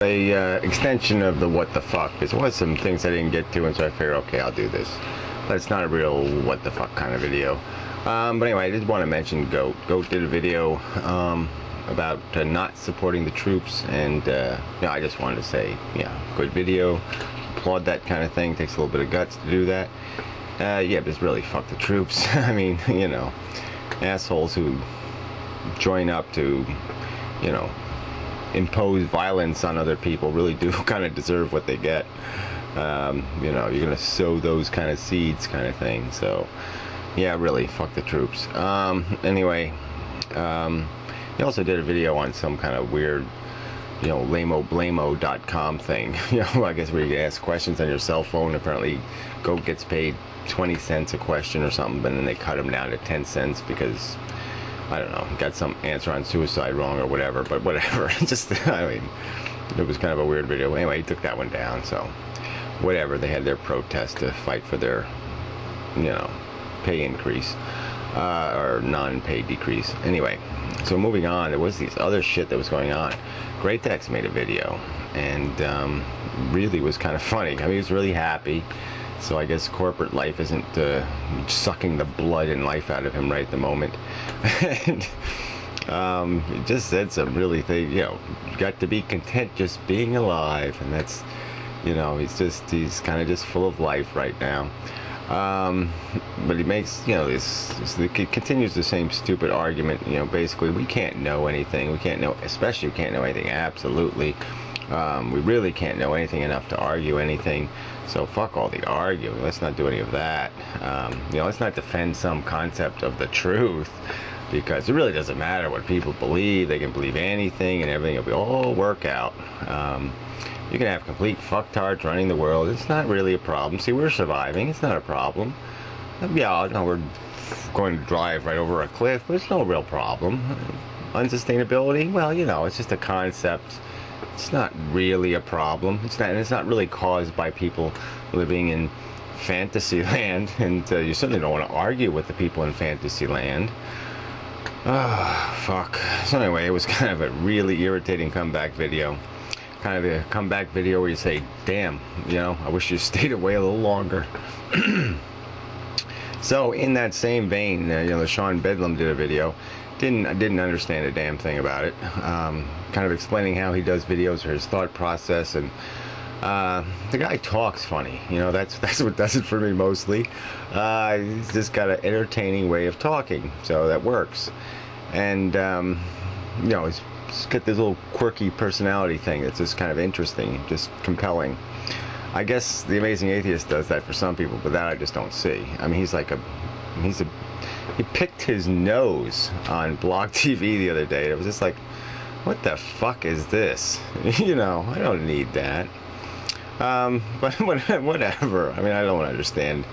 Extension of the what the fuck. There was some things I didn't get to, and so I figured, okay, I'll do this. But it's not a real what the fuck kind of video. But anyway, I did want to mention Goat. Goat did a video about not supporting the troops, and I just wanted to say, yeah, good video. Applaud that kind of thing. Takes a little bit of guts to do that. Yeah, but it's really fuck the troops. I mean, assholes who join up to, impose violence on other people really do kind of deserve what they get. You're gonna sow those kind of seeds kind of thing. So yeah, really fuck the troops. Anyway, he also did a video on some kind of weird lameoblamo.com thing, I guess where you can ask questions on your cell phone. Apparently Goat gets paid 20 cents a question or something, but then they cut him down to 10 cents because I don't know, got some answer on suicide wrong or whatever, but whatever. Just, I mean, it was kind of a weird video. Anyway, he took that one down, so whatever. They had their protest to fight for their, pay increase, or non-pay decrease. Anyway, so moving on, there was this other shit that was going on. Great Tex made a video, and really was kind of funny. I mean, he was really happy. So I guess corporate life isn't sucking the blood and life out of him right at the moment. And he just said some really things, you got to be content just being alive. And that's, he's kind of just full of life right now. But he makes, he continues the same stupid argument, basically we can't know anything. We can't know, especially we can't know anything absolutely. We really can't know anything enough to argue anything. So fuck all the arguing. Let's not do any of that. Let's not defend some concept of the truth, because it really doesn't matter what people believe. They can believe anything, and everything will all work out. You can have complete fucktards running the world. It's not really a problem. See, we're surviving. It's not a problem. Yeah, we're going to drive right over a cliff, but it's no real problem. Unsustainability? Well, it's just a concept. It's not really a problem. It's not really caused by people living in fantasy land, and you certainly don't want to argue with the people in fantasy land. Fuck. So anyway, it was kind of a really irritating comeback video. Kind of a comeback video where you say, damn, I wish you stayed away a little longer. So in that same vein, the Sean Bedlam did a video. Didn't understand a damn thing about it. Kind of explaining how he does videos, or his thought process, and the guy talks funny. That's what does it for me mostly. He's just got an entertaining way of talking, so that works. And he's got this little quirky personality thing that's just kind of interesting, just compelling. I guess the Amazing Atheist does that for some people, but that I just don't see. I mean, he picked his nose on Block TV the other day. It was just like, what the fuck is this? I don't need that. But whatever. I mean, I don't understand.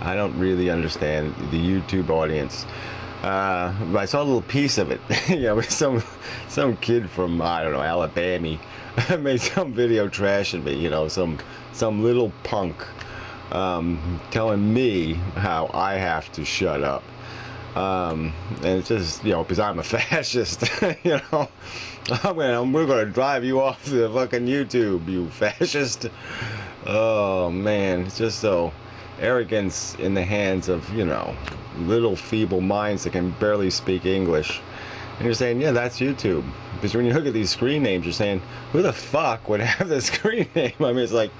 I don't really understand the YouTube audience. But I saw a little piece of it. With some kid from, I don't know, Alabama made some video trashing me. Some little punk telling me how I have to shut up. And it's just, because I'm a fascist, we're going to drive you off the fucking YouTube, you fascist. Oh, man, it's just so arrogance in the hands of, little feeble minds that can barely speak English. And you're saying, yeah, that's YouTube. Because when you look at these screen names, you're saying, who the fuck would have the screen name? I mean, it's like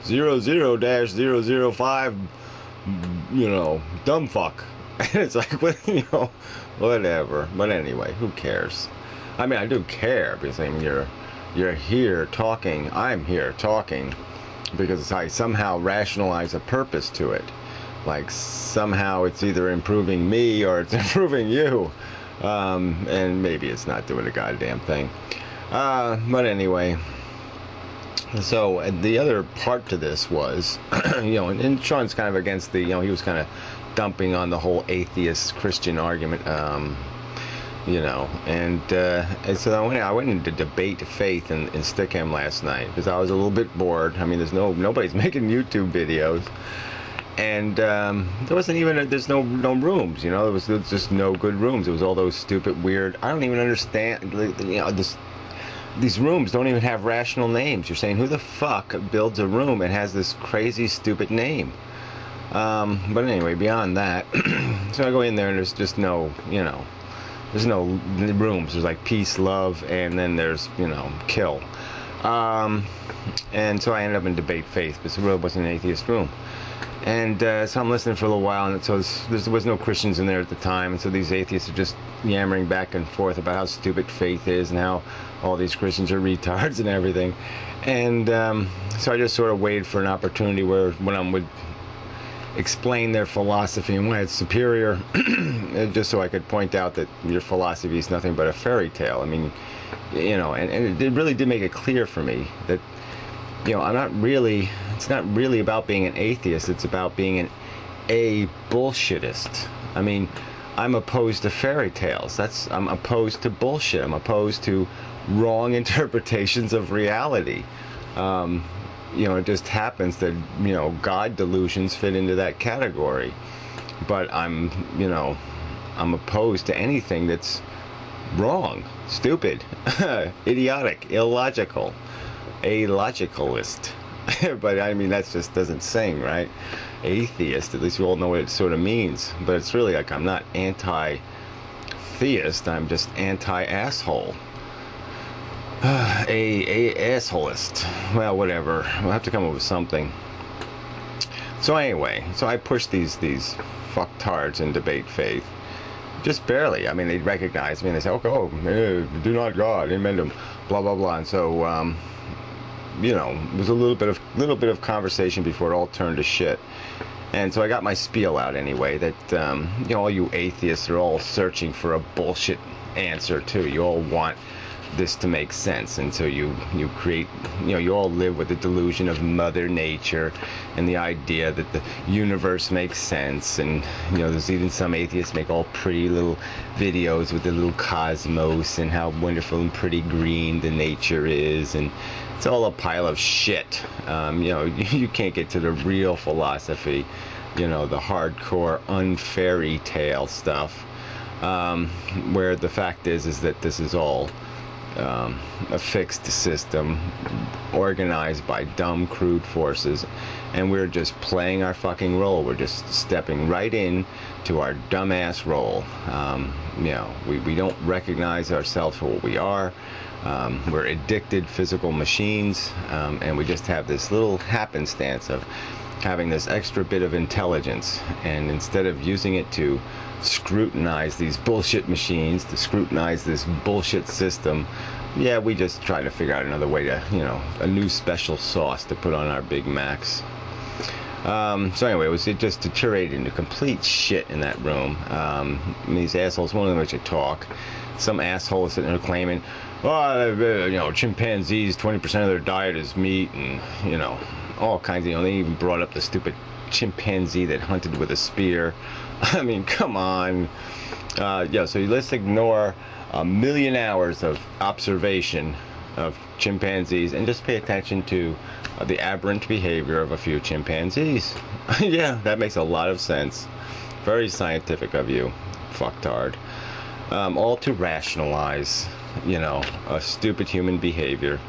00-005, dumb fuck. And it's like, whatever. But anyway, who cares? I mean, I do care, because I mean, you're here talking. I'm here talking because I somehow rationalize a purpose to it. Like somehow it's either improving me or it's improving you. And maybe it's not doing a goddamn thing. But anyway. So the other part to this was, and Sean's kind of against the, he was kind of dumping on the whole atheist Christian argument, and so I went into debate faith in Stickham last night because I was a little bit bored. I mean, nobody's making YouTube videos, and there's no rooms. There was just no good rooms. It was all those stupid, weird. I don't even understand. This these rooms don't even have rational names. You're saying, who the fuck builds a room and has this crazy, stupid name? But anyway, beyond that, so I go in there and there's just no, there's no rooms. There's like peace, love, and then there's, kill. And so I ended up in debate faith, because it really wasn't an atheist room. And so I'm listening for a little while, and so there was no Christians in there at the time, and so these atheists are just yammering back and forth about how stupid faith is and how all these Christians are retards and everything. And so I just sort of waited for an opportunity where when I would explain their philosophy and why it's superior, just so I could point out that your philosophy is nothing but a fairy tale. I mean, and it really did make it clear for me that, it's not really about being an atheist, it's about being an bullshittist. I mean, I'm opposed to fairy tales. I'm opposed to bullshit. I'm opposed to wrong interpretations of reality. It just happens that, God delusions fit into that category. But I'm opposed to anything that's wrong, stupid, idiotic, illogical, alogicalist. But I mean, that just doesn't sing, right? Atheist, at least you all know what it sort of means. But it's really like, I'm not anti-theist, I'm just anti-asshole. Assholist. Well, whatever. We'll have to come up with something. So anyway, so I pushed these fucktards in debate faith. Just barely. I mean, they'd recognize me and they say, okay, do not God, amen to blah blah blah. And so it was a little bit of conversation before it all turned to shit. And so I got my spiel out anyway, that all you atheists are all searching for a bullshit answer too. You all want this to make sense, and so you create, you all live with the delusion of Mother Nature and the idea that the universe makes sense. And there's even some atheists make all pretty little videos with the little cosmos and how wonderful and pretty green the nature is, and it's all a pile of shit. You can't get to the real philosophy, the hardcore unfairy tale stuff, where the fact is that this is all a fixed system organized by dumb, crude forces, and we're just playing our fucking role. We're just stepping right in to our dumbass role. We don't recognize ourselves for what we are. We're addicted physical machines, and we just have this little happenstance of having this extra bit of intelligence, and instead of using it to scrutinize these bullshit machines, to scrutinize this bullshit system, we just try to figure out another way to, a new special sauce to put on our Big Macs. So anyway, it just deteriorated into complete shit in that room. These assholes, one of them actually talk. Some asshole is sitting there claiming, chimpanzees, 20% of their diet is meat, and, all kinds of, they even brought up the stupid chimpanzee that hunted with a spear. I mean, come on. So let's ignore a million hours of observation of chimpanzees and just pay attention to the aberrant behavior of a few chimpanzees. Yeah, that makes a lot of sense. Very scientific of you, fucktard. All to rationalize, a stupid human behavior,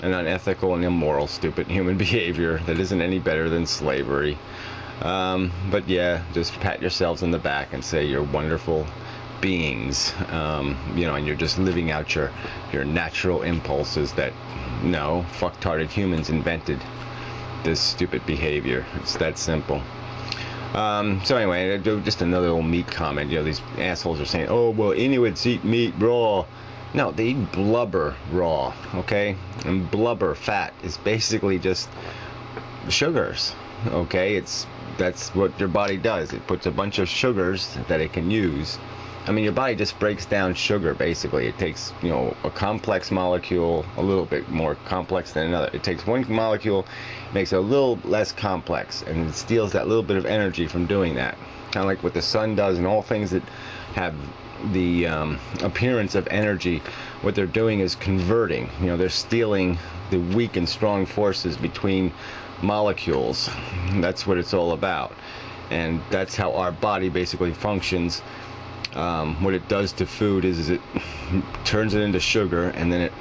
an unethical and immoral stupid human behavior that isn't any better than slavery. But just pat yourselves on the back and say you're wonderful beings, and you're just living out your natural impulses that, fucktarded humans invented this stupid behavior. It's that simple. So anyway, just another little meat comment. These assholes are saying, oh, well, Inuits eat meat raw. No, they eat blubber raw, okay? And blubber, fat, is basically just sugars, okay? That's what your body does. It puts a bunch of sugars that it can use. I mean, your body just breaks down sugar, basically. It takes, a complex molecule, a little bit more complex than another. It takes one molecule, makes it a little less complex, and it steals that little bit of energy from doing that. Kind of like what the sun does, and all things that have the appearance of energy, what they're doing is converting. They're stealing the weak and strong forces between molecules. That's what it's all about, and that's how our body basically functions. What it does to food is it turns it into sugar, and then it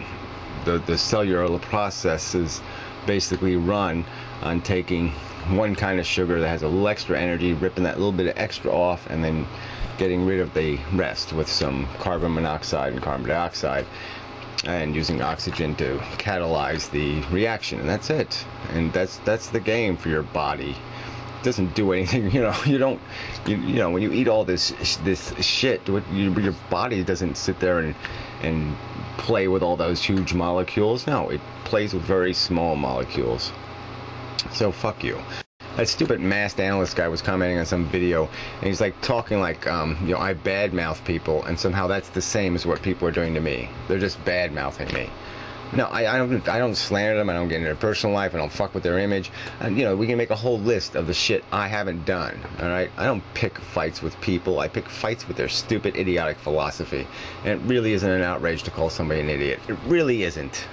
the cellular process is basically run on taking one kind of sugar that has a little extra energy, ripping that little bit of extra off, and then getting rid of the rest with some carbon monoxide and carbon dioxide, and using oxygen to catalyze the reaction. And that's it. And that's the game for your body. It doesn't do anything, you know. You know, when you eat all this shit, your body doesn't sit there and play with all those huge molecules. No, it plays with very small molecules. So fuck you. That stupid masked analyst guy was commenting on some video, and he's like talking like, you know, I badmouth people, and somehow that's the same as what people are doing to me. They're just badmouthing me. No, I don't slander them. I don't get into their personal life. I don't fuck with their image. And, you know, we can make a whole list of the shit I haven't done. All right, I don't pick fights with people. I pick fights with their stupid, idiotic philosophy. And it really isn't an outrage to call somebody an idiot. It really isn't.